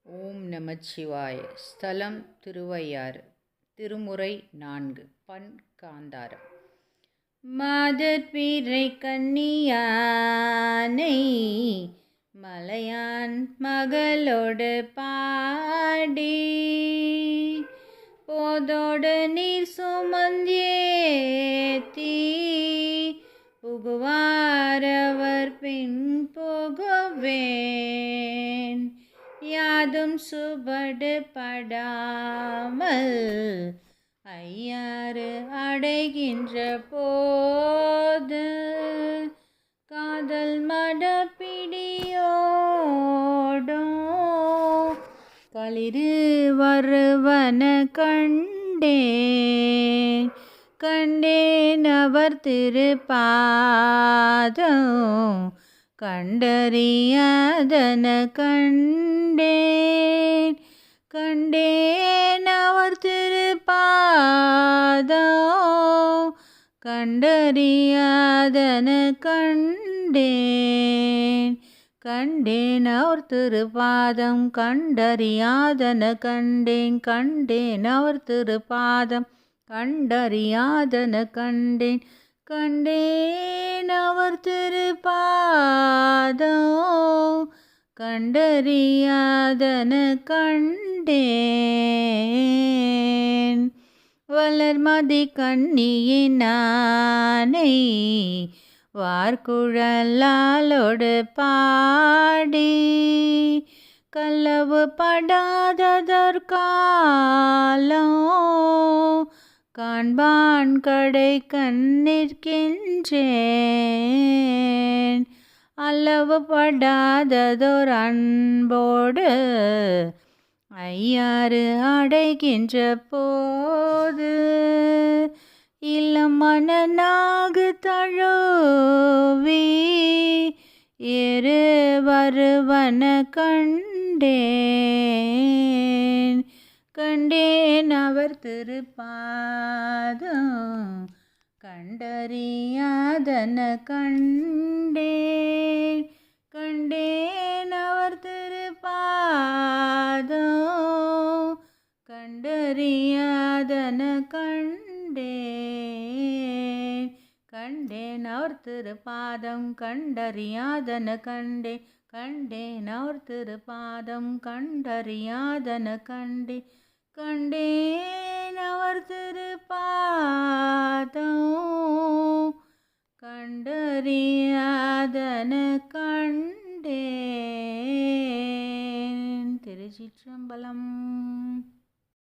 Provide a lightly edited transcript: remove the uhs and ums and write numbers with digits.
ஓம் நமச்சிவாய. ஸ்தலம் திருவையாறு. திருமுறை 4. பண் காந்தாரம். மாதர்பிறை கன்னியானை மலையான் மகளோடு பாடி போதோடு நீர் சுமந்தேத்தி புகுவாரவர் பின் புகுவேன் யாதும் சுபடு படாமல் ஐயாறு அடைகின்ற போது காதல் மடப்பிடியோடும் களிறு வருவன கண்டேன் அவர் திருப்பாதம் கண்டறியாதன கண்டேன் அவர் திருப்பாதம் கண்டறியாதன கண்டேன் அவர் திருப்பாதம் கண்டறியாதன கண்டேன் அவர் திருப்பாதம் கண்டறியாதன கண்டேன் அவர் திருப்பாதம் கண்டறியாதன கண்டேன் வளர்மதி கண்ணியினானை வார்குழலாலோடு பாடி கல்லவு படாததற்காலம் காண்பான் கடை கண்ணிற்கின்றேன் அளவு படாததோர் அன்போடு ஐயாறு அடைகின்ற போது இளம் மனநாகு தழுவி ஏறு வருவன கண்டேன் அவர் திருப்பாதம் கண்டறியாதன கண்டேன் அவர் திருப்பாதம் கண்டறியாதன கண்டேன் அவர் திருப்பாதம் கண்டறியாதன கண்டேன் அவர் திருப்பாதம் கண்டறியாதன கண்டேன் அவர் திருப்பாதம் கண்டறியாதன கண்டேன். திருச்சிற்றம்பலம்.